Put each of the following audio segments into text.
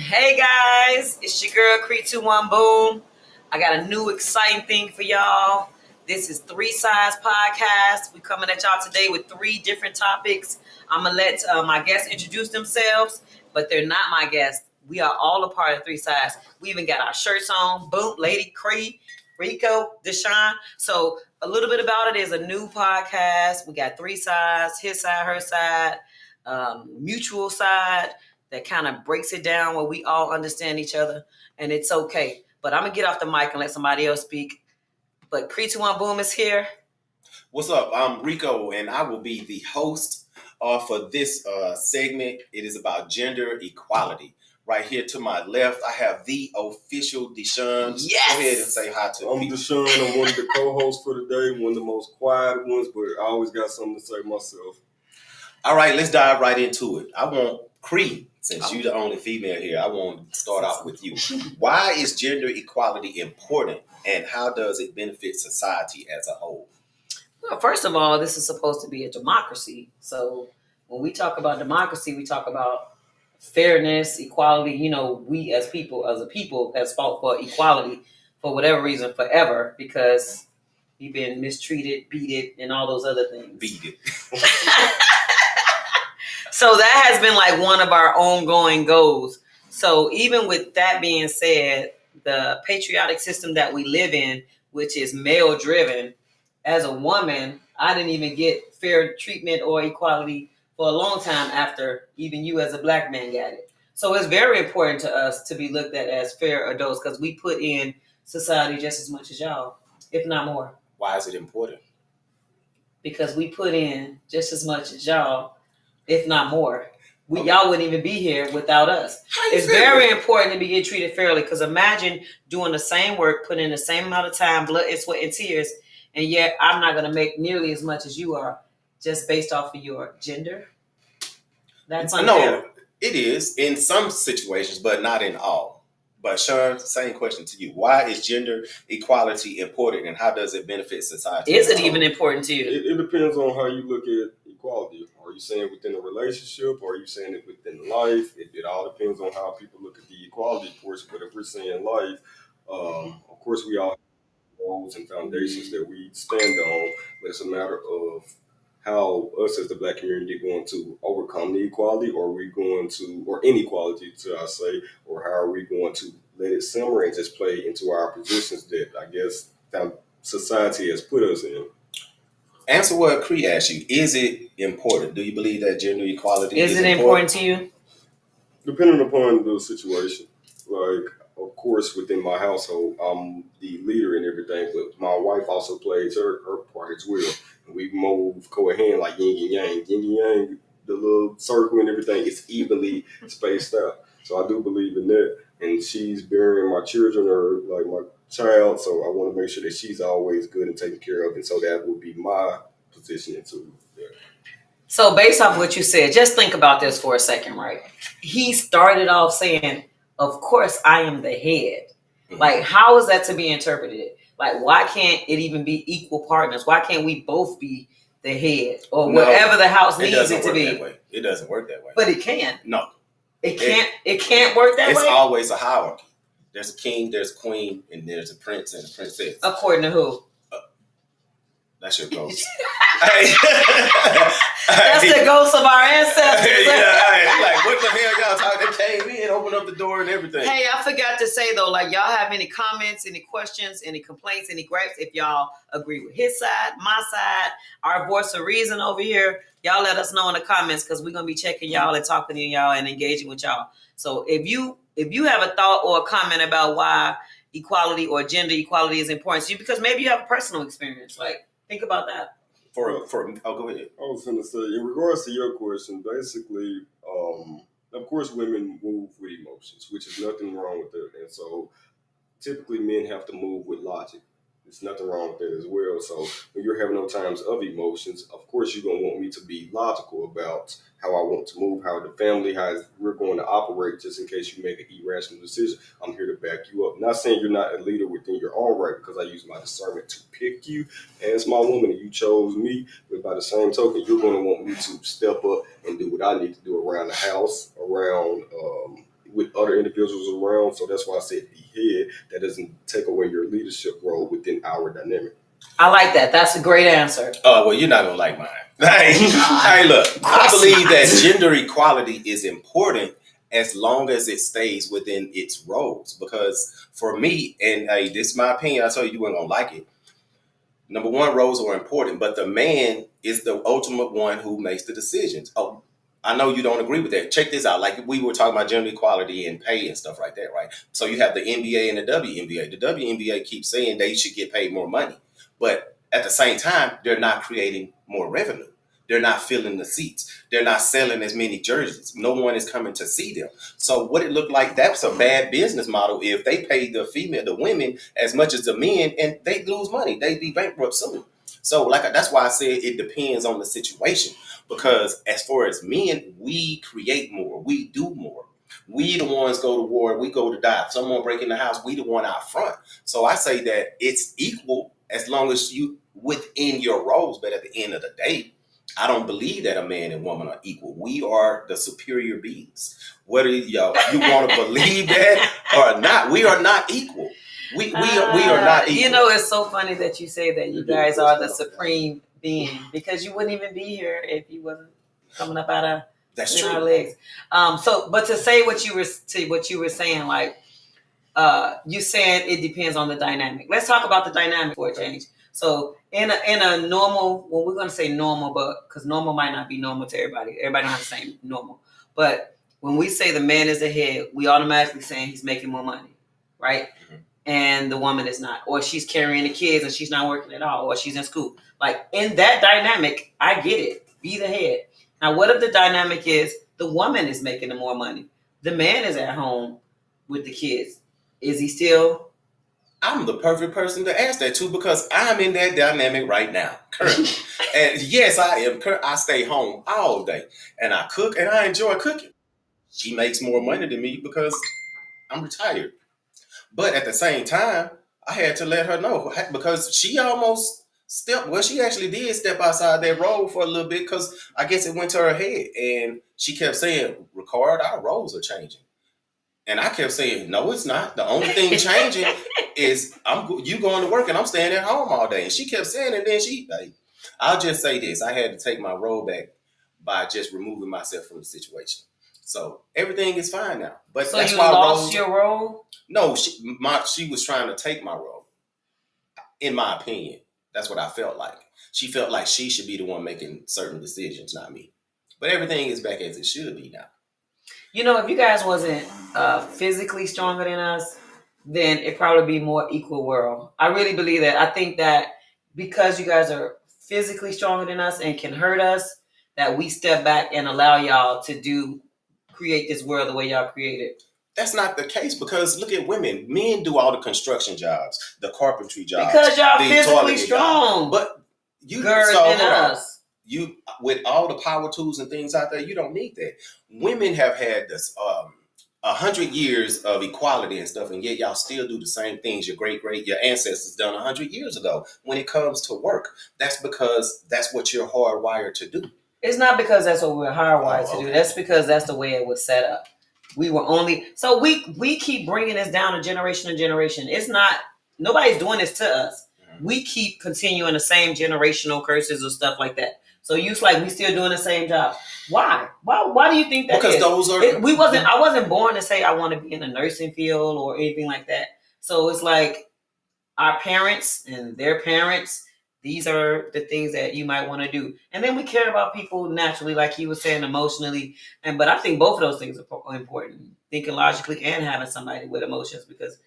Hey guys, it's your girl Cree 21 Boom. I got a new exciting thing for y'all. This is Three Sides Podcast. We coming at y'all today with three different topics. I'm gonna let my guests introduce themselves, but they're not my guests. We are all a part of Three Sides. We even got our shirts on. Boom, Lady Cree, Rico, Deshaun. So a little bit about it is a new podcast. We got three sides: his side, her side, mutual side that kind of breaks it down where we all understand each other and it's okay. But I'm gonna get off the mic and let somebody else speak. But Cree 21 Boom is here. What's up? I'm Rico, and I will be the host for this segment. It is about gender equality. Right here to my left, I have the official Deshaun. Yes! Go ahead and say hi to I'm me. Deshaun. I'm one of the co-hosts for today, one of the most quiet ones, but I always got something to say myself. All right, let's dive right into it. I want Cree, since you're the only female here, I want to start off with you. Why is gender equality important, and how does it benefit society as a whole? Well, first of all, this is supposed to be a democracy. So when we talk about democracy, we talk about fairness, equality. You know, we as a people, has fought for equality for whatever reason forever because we've been mistreated, beaten, and all those other things. Beat it. So that has been like one of our ongoing goals. So even with that being said, the patriotic system that we live in, which is male driven, as a woman, I didn't even get fair treatment or equality for a long time after even you as a black man got it. So it's very important to us to be looked at as fair adults because we put in society just as much as y'all, if not more. Why is it important? Because we put in just as much as y'all, if not more. Y'all wouldn't even be here without us. It's very important to be get treated fairly because imagine doing the same work, putting in the same amount of time, blood and sweat and tears, and yet I'm not going to make nearly as much as you are just based off of your gender. That's unfair. No, it is in some situations, but not in all. But Sean, same question to you. Why is gender equality important and how does it benefit society? Is it even important to you? It depends on how you look at equality. Are you saying within a relationship or are you saying it within life? It all depends on how people look at the equality portion. But if we're saying life, of course we all have goals and foundations that we stand on, but it's a matter of how us as the black community going to overcome the equality, or are we going to, or inequality, to I say, or how are we going to let it simmer and just play into our positions that I guess society has put us in. Answer what Cree asked you. Is it important? Do you believe that gender equality is it important to you? Depending upon the situation. Like, of course, within my household, I'm the leader and everything, but my wife also plays her part as well. And we move co-hand like yin and yang. Yin and yang, the little circle and everything is evenly spaced out. So I do believe in that. And she's bearing my children or like my child, so I want to make sure that she's always good and taken care of. And so that would be my position into that. So based off what you said, just think about this for a second, right? He started off saying, of course I am the head. Like, how is that to be interpreted? Like, why can't it even be equal partners? Why can't we both be the head or whatever the house needs it to be? It doesn't work that way. But it can. No. It can't work that way? It's always a hierarchy. There's a king, there's a queen, and there's a prince and a princess. According to who? That's your ghost. That's the ghost of our ancestors. Like, what the hell y'all talking? They came in, opened up the door and everything. Hey, I forgot to say though, like, y'all have any comments, any questions, any complaints, any gripes? If y'all agree with his side, my side, our voice of reason over here, y'all let us know in the comments because we're gonna be checking y'all and talking to y'all and engaging with y'all. So if you have a thought or a comment about why equality or gender equality is important to you, because maybe you have a personal experience, like, think about that. Go ahead. I was going to say, in regards to your question, basically, of course, women move with emotions, which is nothing wrong with that. And so typically men have to move with logic. There's nothing wrong with that as well. So when you're having those times of emotions, of course, you're going to want me to be logical about how I want to move, how the family, how we're going to operate, just in case you make an irrational decision. I'm here to back you up. Not saying you're not a leader within your own right, because I use my discernment to pick you as my woman and you chose me. But by the same token, you're going to want me to step up and do what I need to do around the house, around with other individuals around. So that's why I said be head. That doesn't take away your leadership role within our dynamic. I like that. That's a great answer. Oh, well, you're not going to like mine. Hey, look, I believe that gender equality is important as long as it stays within its roles. Because for me, and hey, this is my opinion, I told you weren't going to like it. Number one, roles are important, but the man is the ultimate one who makes the decisions. Oh, I know you don't agree with that. Check this out. Like we were talking about gender equality and pay and stuff like that, right? So you have the NBA and the WNBA. The WNBA keeps saying they should get paid more money. But at the same time, they're not creating more revenue. They're not filling the seats. They're not selling as many jerseys. No one is coming to see them. So what it looked like, that's a bad business model if they pay the women as much as the men, and they lose money. They'd be bankrupt soon. So that's why I said it depends on the situation. Because as far as men, we create more. We do more. We the ones go to war. We go to die. If someone break in the house, we the one out front. So I say that it's equal as long as you within your roles. But at the end of the day, I don't believe that a man and woman are equal. We are the superior beings. Whether you want to believe that or not, we are not equal. We are not equal. You know, it's so funny that you say that you guys are the supreme being, because you wouldn't even be here if you wasn't coming up out of our legs. But to say what you were saying, like you said, it depends on the dynamic. Let's talk about the dynamic for a change. So in a normal, well, we're going to say normal, but because normal might not be normal to everybody. Everybody don't have the same normal. But when we say the man is the head, we automatically saying he's making more money, right? Mm-hmm. And the woman is not, or she's carrying the kids and she's not working at all, or she's in school. Like in that dynamic, I get it. Be the head. Now, what if the dynamic is the woman is making the more money? The man is at home with the kids. Is he still? I'm the perfect person to ask that to, because I'm in that dynamic right now, currently. And yes, I am. I stay home all day and I cook and I enjoy cooking. She makes more money than me because I'm retired. But at the same time, I had to let her know, because she almost she actually did step outside that role for a little bit, because I guess it went to her head. And she kept saying, Ricard, our roles are changing. And I kept saying, no, it's not. The only thing changing is you going to work and I'm staying at home all day. And she kept saying it. And then I'll just say this. I had to take my role back by just removing myself from the situation. So everything is fine now. But so that's you why lost your role? No, she was trying to take my role. In my opinion, that's what I felt like. She felt like she should be the one making certain decisions, not me. But everything is back as it should be now. You know, if you guys wasn't physically stronger than us, then it'd probably be more equal world. I really believe that. I think that because you guys are physically stronger than us and can hurt us, that we step back and allow y'all to create this world the way y'all created. That's not the case, because look at women. Men do all the construction jobs, the carpentry jobs. Because y'all physically strong. But you than us. You, with all the power tools and things out there, you don't need that. Women have had this 100 years of equality and stuff, and yet y'all still do the same things your ancestors done 100 years ago when it comes to work. That's because that's what you're hardwired to do. It's not because that's what we're hardwired to do. That's because that's the way it was set up. We were so we keep bringing this down to generation to generation. It's not, nobody's doing this to us. Mm-hmm. We keep continuing the same generational curses or stuff like that. So you like we still doing the same job. Why? Why do you think that? Because those are I wasn't born to say I want to be in the nursing field or anything like that. So it's like our parents and their parents, these are the things that you might want to do. And then we care about people naturally, like he was saying, emotionally. But I think both of those things are important. Thinking logically and having somebody with emotions, because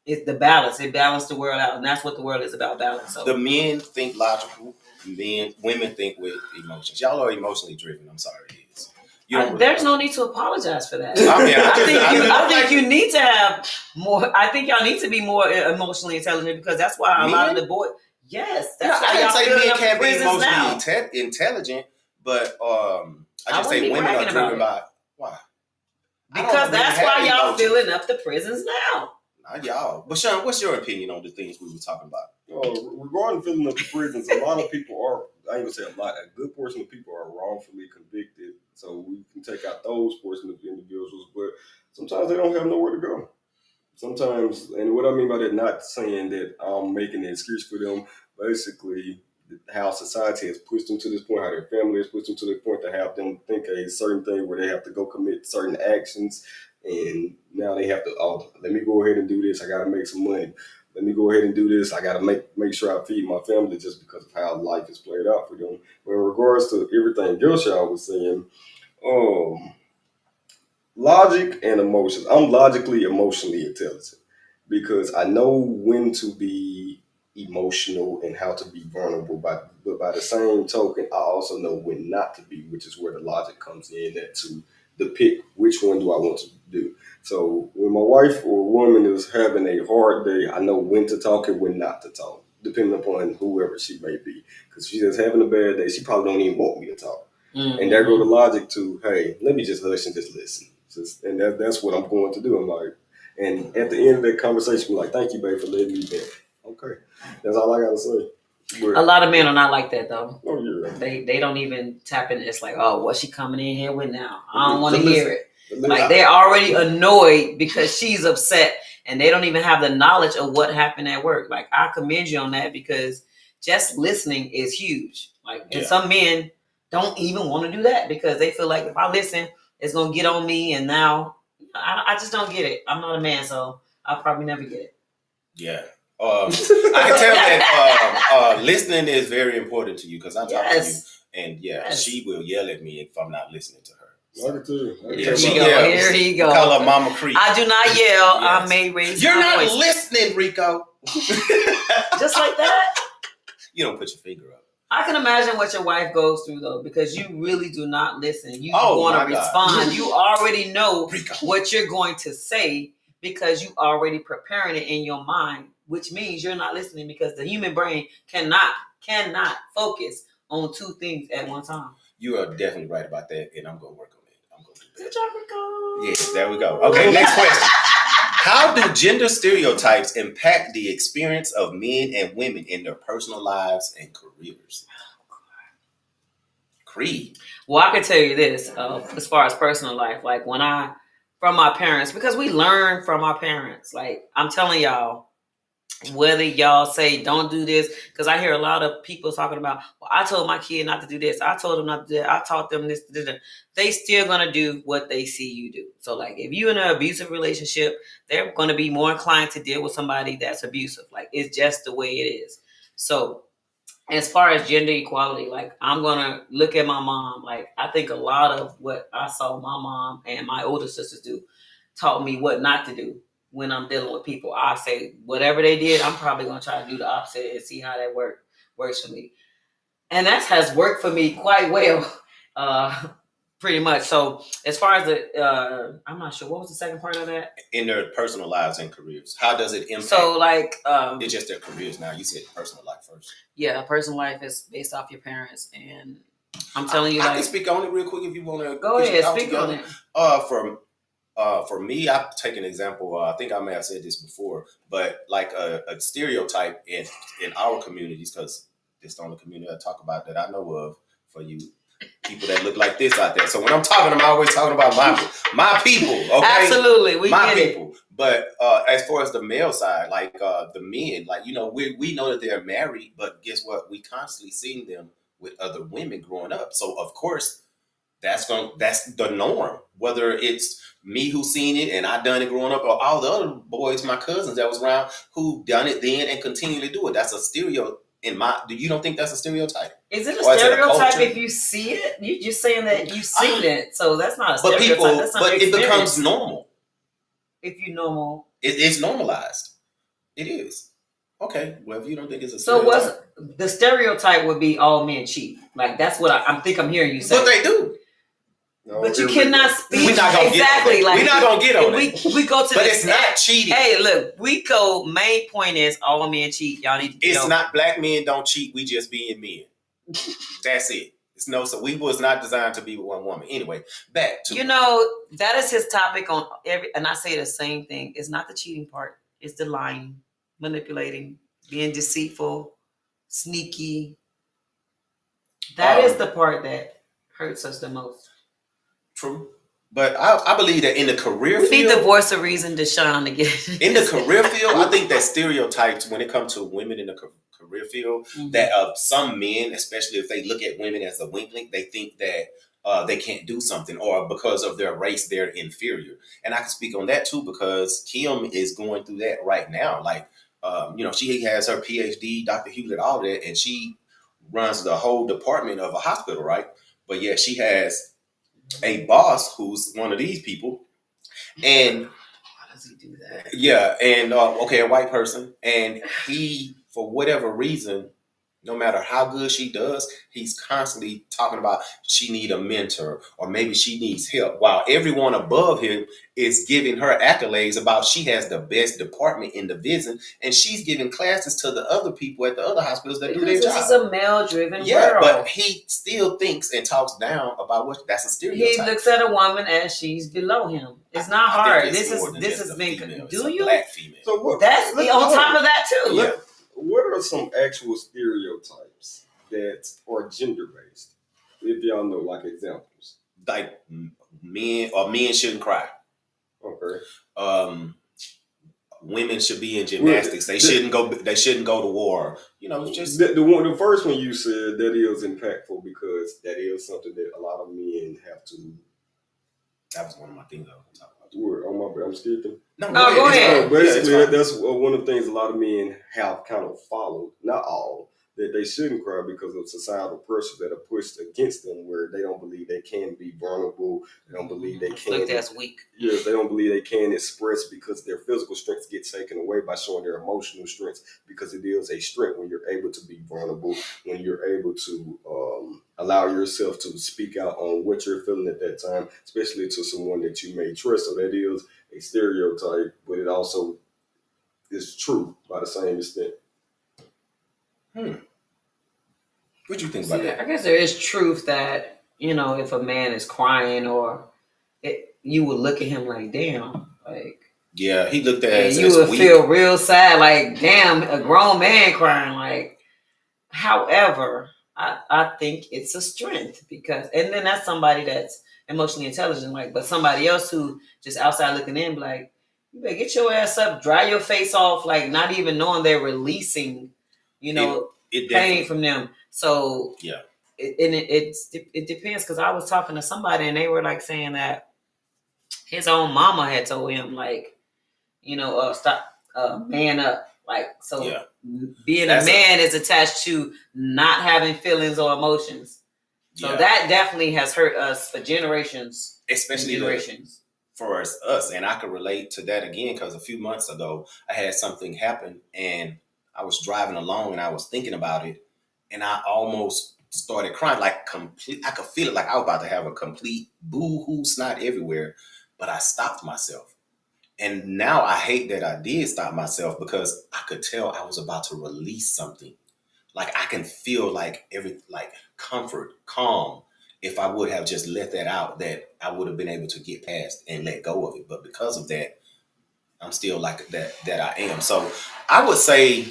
it's the balance. It balanced the world out. And that's what the world is about, balance. So the men think logical. Women think with emotions. Y'all are emotionally driven. I'm sorry, it is. There's no need to apologize for that. I think you need to have more. I think y'all need to be more emotionally intelligent, because that's why a lot of the boys. Yes, that's why y'all say men can't be emotionally intelligent, but I just say women are driven by why? Because that's why y'all filling up the prisons now. Not y'all. But Sean, what's your opinion on the things we were talking about? Regarding filling up the prisons, a lot of people are, I ain't gonna say a lot, a good portion of people are wrongfully convicted. So we can take out those portion of individuals, but some sometimes they don't have nowhere to go. Sometimes, and what I mean by that, not saying that I'm making an excuse for them. Basically, how society has pushed them to this point, how their family has pushed them to the point to have them think a certain thing where they have to go commit certain actions, and now they have to. Oh, let me go ahead and do this. I got to make some money. Let me go ahead and do this. I got to make sure I feed my family just because of how life is played out for them. But in regards to everything else y'all was saying, um logic and emotions. I'm logically, emotionally intelligent because I know when to be emotional and how to be vulnerable. But by the same token, I also know when not to be, which is where the logic comes in that to depict which one do I want to do. So when my wife or woman is having a hard day, I know when to talk and when not to talk, depending upon whoever she may be. Because if she's just having a bad day, she probably don't even want me to talk. Mm-hmm. And there go the logic to, hey, let me just hush and just listen. And that's what I'm going to do. I'm like, and at the end of that conversation, I'm like, thank you, babe, for letting me vent. Okay. That's all I got to say. But, A lot of men are not like that though. oh, you're right. They don't even tap in. It's like, oh, what's she coming in here with now? I don't want to Listen. hear it. Like they're already annoyed because she's upset and they don't even have the knowledge of what happened at work. Like I commend you on that because just listening is huge. Like and some men don't even want to do that because they feel like if I listen, it's gonna get on me. And now I just don't get it. I'm not a man, so I'll probably never get it. Yeah. I can tell that listening is very important to you because I talk to you, and she will yell at me if I'm not listening to her. I can tell you. Here he goes. Call her Mama Creek. I do not yell. Yes. I may raise You're my not voice. listening, Rico. Just like that? You don't put your finger up. I can imagine what your wife goes through though, because you really do not listen. You want to respond. You already know what you're going to say because you already preparing it in your mind, which means you're not listening because the human brain cannot focus on two things at one time. You are definitely right about that, and I'm going to work on it. I'm going to do that. Good job, Rico. Yes, there we go. Okay, next question. How do gender stereotypes impact the experience of men and women in their personal lives and careers? Creed. Well, I can tell you this, as far as personal life, like from my parents, because we learn from our parents. Like I'm telling y'all, whether y'all say don't do this, because I hear a lot of people talking about, well, I told my kid not to do this. I told them not to do that. I taught them this. They still going to do what they see you do. So like if you're in an abusive relationship, they're going to be more inclined to deal with somebody that's abusive. Like it's just the way it is. So as far as gender equality, like I'm going to look at my mom. Like I think a lot of what I saw my mom and my older sisters do taught me what not to do. When I'm dealing with people, I say whatever they did, I'm probably gonna try to do the opposite and see how that works for me. And that has worked for me quite well, pretty much. So as far as the, I'm not sure what was the second part of that. In their personal lives and careers, how does it impact? So like, it's just their careers now. You said personal life first. Yeah, personal life is based off your parents, and I'm telling you, I can speak on it real quick if you want to. Go ahead, speak on it. For me, I'll take an example. I think I may have said this before, but like a stereotype in our communities, because it's the only community I talk about that I know of for you people that look like this out there. So when I'm always talking about my people. Okay, absolutely, my people. But as far as the male side, like the men, like we know that they're married, but guess what? We constantly seeing them with other women growing up. So of course, that's the norm. Whether it's me who seen it and I done it growing up, or all the other boys, my cousins that was around who done it then and continue to do it. That's a stereo. You don't think that's a stereotype? Is it a stereotype if you see it? You're just saying that you've seen it, so that's not a stereotype. But it becomes normal. If you normal, it's normalized. It is. Okay, well, if you don't think it's a stereotype. So what's the stereotype would be all men cheat. Like that's what I think I'm hearing you say. But they do. No, but you cannot speak. We're not gonna exactly. Like we're not gonna get on it. We go to but it's not cheating. Hey, look, we go. Main point is all men cheat. Y'all need to. It's not black men don't cheat. We just being men. That's it. It's no. So we was not designed to be with one woman. Anyway, back to that is his topic on every. And I say the same thing. It's not the cheating part. It's the lying, manipulating, being deceitful, sneaky. That is the part that hurts us the most. True. But I believe that in the career We need field, the voice of reason, Deshaun, to get in the career field, I think that stereotypes when it comes to women in the career field, Mhm. that some men, especially if they look at women as a weak link, they think that they can't do something, or because of their race, they're inferior. And I can speak on that too because Kim is going through that right now. Like, she has her PhD, Dr. Hewlett, all that, and she runs the whole department of a hospital, right? But yet she has a boss who's one of these people, and Why does he do that? yeah, and a white person, and he, for whatever reason, no matter how good she does, he's constantly talking about she need a mentor or maybe she needs help, while everyone above him is giving her accolades about she has the best department in the business, and she's giving classes to the other people at the other hospitals that do their Because job. this is a male-driven Yeah, world. but he still thinks and talks down about what that's a stereotype. He looks at a woman as she's below him. It's not I hard. think it's This more is than this just has a been. female. It's Do a you? black female? So what? That's on top of that too. Yeah. What are some actual stereotypes that are gender based? If y'all know, like examples. Like men shouldn't cry. Okay. Women should be in gymnastics. They shouldn't go. They shouldn't go to war. Just the first one you said, that is impactful because that is something that a lot of men have to. That was one of my things. Oh my bad, I'm skipping. No, go ahead. Basically, that's one of the things a lot of men have kind of followed. Not all, that they shouldn't cry because of societal pressures that are pushed against them, where they don't believe they can be vulnerable. They don't believe they can. Look, that's weak. Yes, they don't believe they can express because their physical strengths get taken away by showing their emotional strengths, because it is a strength when you're able to be vulnerable, when you're able to allow yourself to speak out on what you're feeling at that time, especially to someone that you may trust. So that is a stereotype, but it also is true by the same extent. What do you think about that? I guess there is truth that, if a man is crying you would look at him like, damn, like. Yeah, he looked at And us you as would weak. feel real sad, like, damn, a grown man crying. Like, however, I think it's a strength and then that's somebody that's emotionally intelligent, like, but somebody else who just outside looking in, like, you better get your ass up, dry your face off, like, not even knowing they're releasing, pain from them. So yeah, it depends, because I was talking to somebody and they were like saying that his own mama had told him, like, stop, man up. Like, so yeah. Being a man is attached to not having feelings or emotions. So that definitely has hurt us for generations. Especially generations. For us. And I could relate to that again because a few months ago, I had something happen and I was driving along and I was thinking about it. And I almost started crying, I could feel it, like I was about to have a complete boo-hoo snot everywhere. But I stopped myself. And now I hate that I did stop myself because I could tell I was about to release something. Like I can feel like comfort, calm. If I would have just let that out, that I would have been able to get past and let go of it. But because of that, I'm still like that I am. So I would say,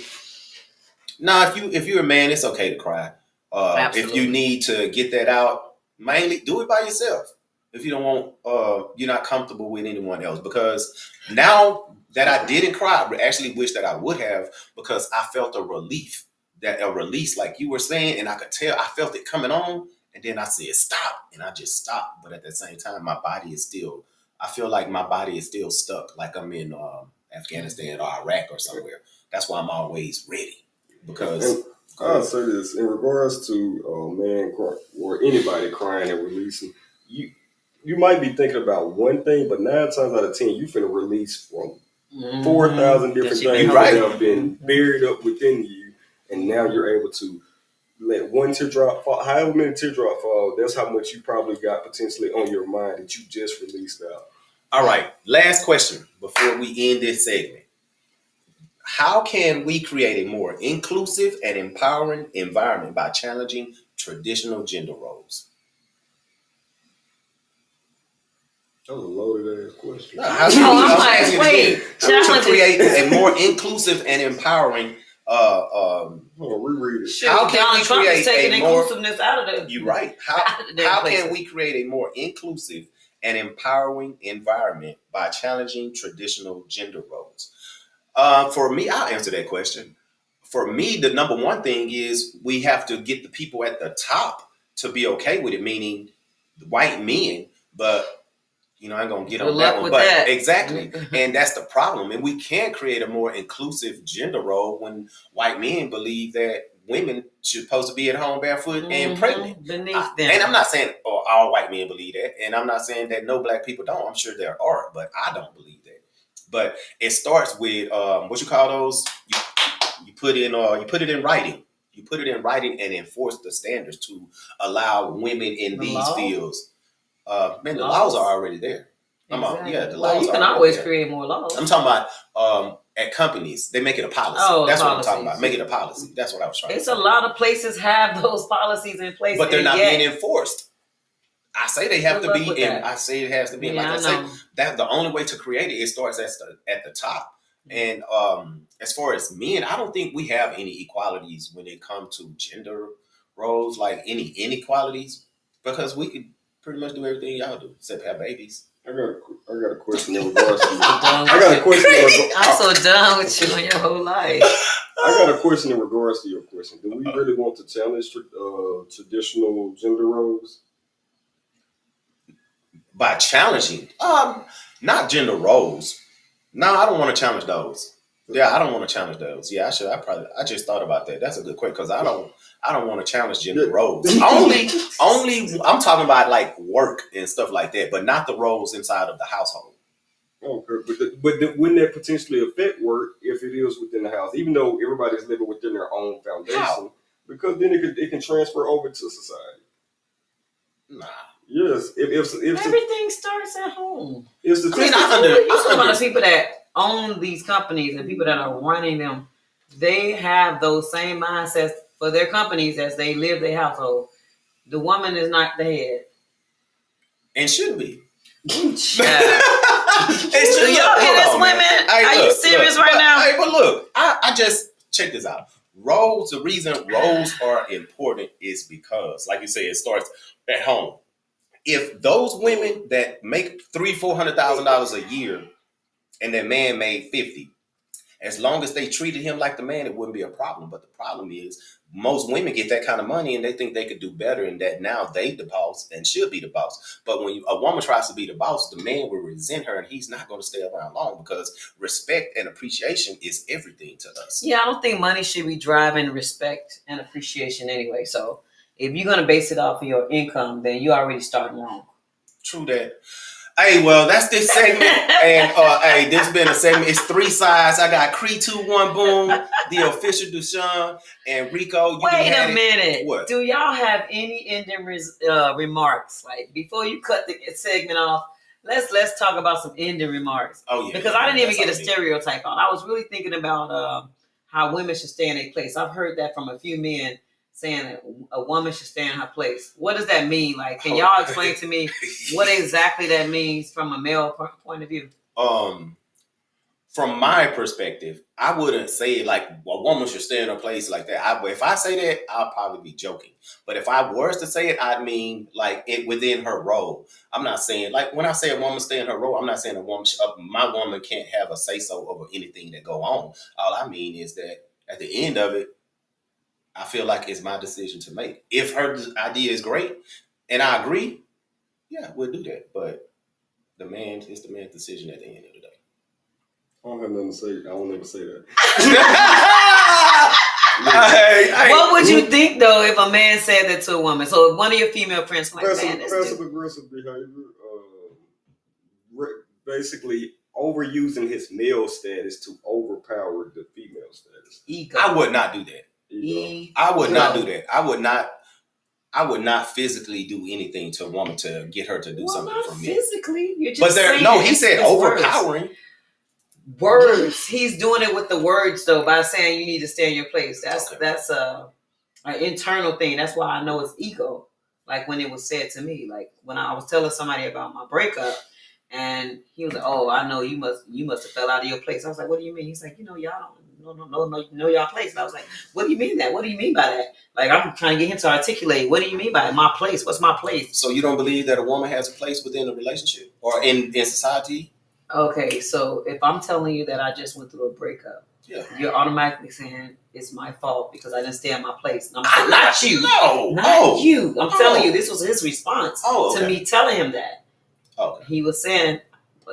if you're a man, it's okay to cry. If you need to get that out, mainly do it by yourself. If you don't want, you're not comfortable with anyone else. Because now that I didn't cry, I actually wish that I would have, because I felt a release, like you were saying, and I could tell, I felt it coming on, and then I said, stop, and I just stopped. But at the same time, my body is still, I feel like my body is still stuck, like I'm in Afghanistan or Iraq or somewhere. That's why I'm always ready. Because I'll say this, in regards to a man or anybody crying and releasing, you might be thinking about one thing, but 9 times out of 10, you finna release from 4,000 different things that have been buried up within you, and now you're able to let one teardrop fall. However many teardrops fall, that's how much you probably got potentially on your mind that you just released out. All right, last question before we end this segment. How can we create a more inclusive and empowering environment by challenging traditional gender roles? That was a loaded ass question. I'm like, wait. To create a more inclusive and empowering. Reread it. How can we create taking inclusiveness out of the? You're right. How can we create a more inclusive an empowering environment by challenging traditional gender roles? For me, I'll answer that question. For me, the number one thing is we have to get the people at the top to be okay with it, meaning the white men. But I ain't gonna get Good on luck that one. with But that. exactly, and that's the problem. And we can't create a more inclusive gender role when white men believe that women should supposed to be at home barefoot and pregnant. Beneath them. And I'm not saying all white men believe that, and I'm not saying that no black people don't. I'm sure there are, but I don't believe that. But it starts with what you call those. You put it in writing. You put it in writing and enforce the standards to allow women in The these law? fields. Man, the Laws? laws are already there. Exactly. The Well, laws you can are already always there. create more laws. I'm talking about at companies. They make it a policy. Oh, That's what I'm policies. talking about. Make it a policy. That's what I was trying It's to a say. lot of places have those policies in place, But they're and not yet- being enforced. I say they have Good to luck be, with and that. I say it has to be. Yeah, Like I I say, know. that's the only way to create it. It starts at the top. And as far as men, I don't think we have any equalities when it comes to gender roles, like any inequalities, because we could pretty much do everything y'all do except have babies. I got a question in regards to. Done I with got a you. question. I'm so done with you in your whole life. I got a question in regards to your question. Do we really want to challenge traditional gender roles? By challenging, not gender roles. No, I don't want to challenge those. Yeah, I don't want to challenge those. Yeah, I just thought about that. That's a good question because I don't want to challenge gender roles. Only I'm talking about like work and stuff like that, but not the roles inside of the household. Okay, but wouldn't that potentially affect work if it is within the house, even though everybody's living within their own foundation? How? Because then it can transfer over to society. Nah. Yes, if Everything starts at home. if I mean, statistics, You see a lot of understand. people that own these companies and people that are running them. They have those same mindsets for their companies as they live their household. The woman is not the head. And should be. Child. Do Do y'all hear this, women? Are you serious right now? Hey, but look, I just check this out. Roles. The reason roles are important is because, like you say, it starts at home. If those women that make $300,000-$400,000 a year, and their man made 50, as long as they treated him like the man, it wouldn't be a problem. But the problem is most women get that kind of money and they think they could do better, and that now they the boss and should be the boss. But when a woman tries to be the boss, the man will resent her and he's not going to stay around long, because respect and appreciation is everything to us. Yeah, I don't think money should be driving respect and appreciation anyway. So if you're gonna base it off of your income, then you already starting wrong. True that. Hey, well, that's this segment. And hey, this been a segment. It's 3 sides. I got Cree 2-1 Boom, the official Deshaun, and Rico. Wait a minute. What? Do y'all have any ending remarks? Like before you cut the segment off, let's talk about some ending remarks. Oh yeah. Because I didn't even get a That's all I stereotype on. I was really thinking about how women should stay in their place. I've heard that from a few men saying that a woman should stay in her place. What does that mean? Like, can y'all explain to me what exactly that means from a male point of view? From my perspective, I wouldn't say like a woman should stay in her place like that. If I say that, I'll probably be joking. But if I was to say it, I'd mean like it within her role. I'm not saying like when I say a woman stay in her role, I'm not saying my woman can't have a say so over anything that go on. All I mean is that at the end of it, I feel like it's my decision to make. If her idea is great and I agree, yeah, we'll do that. But it's the man's decision at the end of the day. I don't have nothing to say. I won't ever say that. What would you think though if a man said that to a woman? So if one of your female friends like, man, Passive aggressive behavior, basically overusing his male status to overpower the female status. ego. I would not do that. I would not do that. I would not physically do anything to a woman to get her to do something for me. Physically, you're just But saying he said it's overpowering. words. He's doing it with the words though, by saying you need to stay in your place. That's an internal thing. That's why I know it's ego. Like when it was said to me, like when I was telling somebody about my breakup, and he was like, "Oh, I know you must have fell out of your place." I was like, "What do you mean?" He's like, "Y'all don't know your place. And I was like, what do you mean that? What do you mean by that? Like, I'm trying to get him to articulate, what do you mean by my place? What's my place? So you don't believe that a woman has a place within a relationship or in society? Okay, so if I'm telling you that I just went through a breakup, Yeah. you're automatically saying it's my fault because I didn't stay in my place. And I'm not you. No. Not you. I'm telling you, this was his response to me telling him that. Okay. He was saying,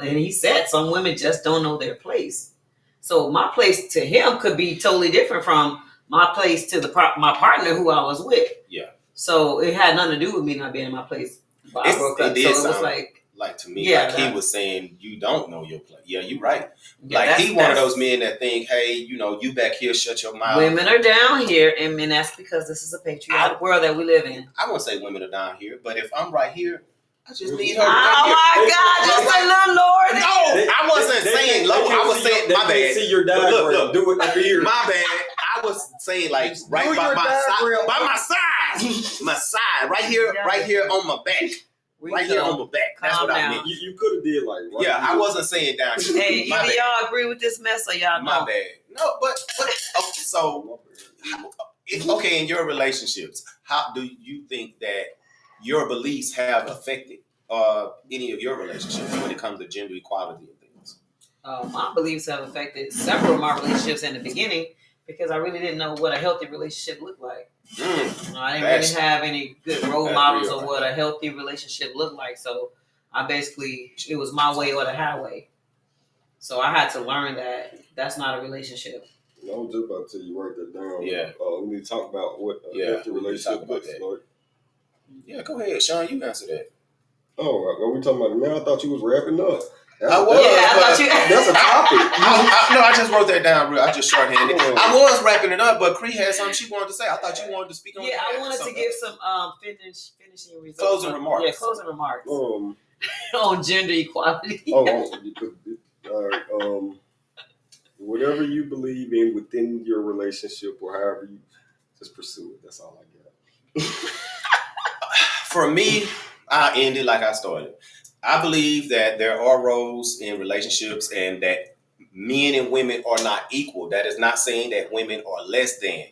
and he said some women just don't know their place. So my place to him could be totally different from my place to my partner who I was with. Yeah. So it had nothing to do with me not being in my place. But I broke up. So it was like to me, yeah, like he was saying, you don't know your place. Yeah, you're right. Yeah, like he one of those men that think, hey, you back here, shut your mouth. Women are down here, and men, that's because this is a patriotic world that we live in. I won't say women are down here, but if I'm right here, I just need her. Oh my God, just a little lower. No, I wasn't saying low. I was saying my bad. See your diagram. Look, do it up here. My bad. I was saying like right by my side, right here on my back. Right here on my back. That's what I meant. You could have did like right. Yeah, here. I wasn't saying down here. Hey, either y'all agree with this mess or y'all My don't. bad. No, but okay, so okay, in your relationships, how do you think that your beliefs have affected any of your relationships when it comes to gender equality and things? My beliefs have affected several of my relationships in the beginning because I really didn't know what a healthy relationship looked like. I didn't really have any good role models of what a healthy relationship looked like. So it was my way or the highway. So I had to learn that that's not a relationship. I was just about to tell you, write that down. Yeah. We need to talk about what healthy relationship looks like. Yeah, go ahead, Sean. You answer that. Oh, are we talking about it now? I thought you was wrapping up. I was. That's a topic. No, I just wrote that down. I just shorthanded. I was wrapping it up, but Cree had something she wanted to say. I thought you wanted to speak on. Yeah, I wanted to give some finishing results. Closing remarks. Yeah, closing remarks on gender equality. All right. Whatever you believe in within your relationship or however you just pursue it. That's all I got. For me, I ended like I started. I believe that there are roles in relationships and that men and women are not equal. That is not saying that women are less than.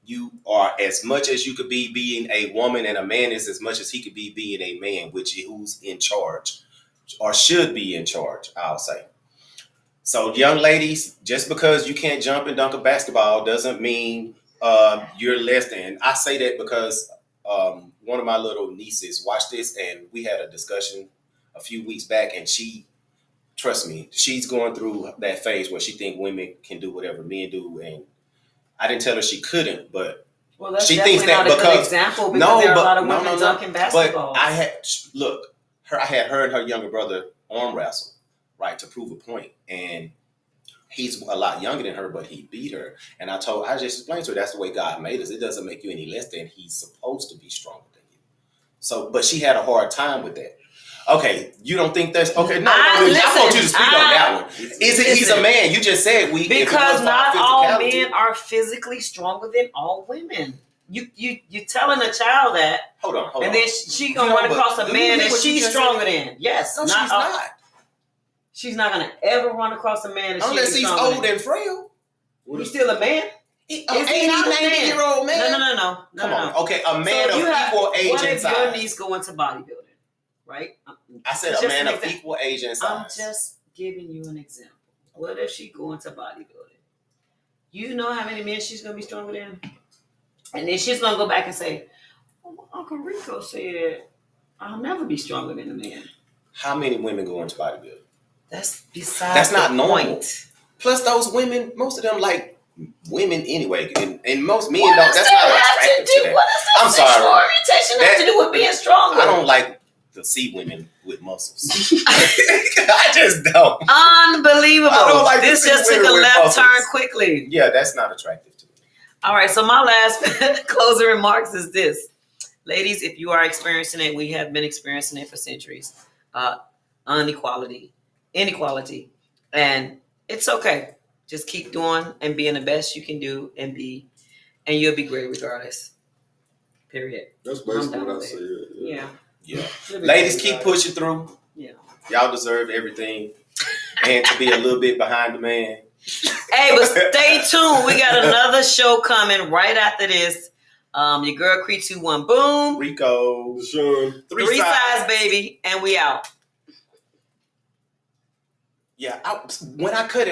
You are as much as you could be being a woman, and a man is as much as he could be being a man, who's in charge or should be in charge, I'll say. So young ladies, just because you can't jump and dunk a basketball doesn't mean you're less than. I say that because one of my little nieces watched this and we had a discussion a few weeks back, and trust me, she's going through that phase where she think women can do whatever men do, and I didn't tell her she couldn't, but that's she thinks that not a because good example because there are a lot of women dunking basketballs. But I had her and her younger brother arm wrestle, right, to prove a point, and he's a lot younger than her, but he beat her, and I just explained to her that's the way God made us. It doesn't make you any less than. He's supposed to be stronger than you. So, but she had a hard time with that. Okay, you don't think that's okay? No, I want you to speak on that one. He's a man? You just said because not all men are physically stronger than all women. You telling a child that. Hold on. And then she gonna run across a man that she's stronger than. Yes, no, she's not. She's not gonna ever run across a man that unless he's old and frail. He's still a man. Is he 90-year-old man? No. Come on. Okay, a man of equal age and size. What if your niece go into bodybuilding? Right? I said a man of equal age and size. I'm just giving you an example. What if she go into bodybuilding? You know how many men she's going to be stronger than? And then she's going to go back and say, Uncle Rico said, I'll never be stronger than a man. How many women go into bodybuilding? That's besides That's not the normal. Point. Plus those women, most of them like women anyway. And most men don't. That's not attractive to them. What does that sexual orientation have to do with being stronger? I don't like to see women with muscles. I just don't. Unbelievable. I don't like this just took a left turn quickly. Yeah, that's not attractive to me. All right, so my last closing remarks is this. Ladies, if you are experiencing it, we have been experiencing it for centuries. Inequality, and it's okay. Just keep doing and being the best you can do and you'll be great regardless. Period. That's basically what I said. Yeah. Ladies, keep pushing through. Yeah. Y'all deserve everything. And to be a little bit behind the man. Hey, but stay tuned. We got another show coming right after this. Your girl Cree 2-1 Boom. Rico. Sean. Three sides, baby, and we out. Yeah, when I cut it.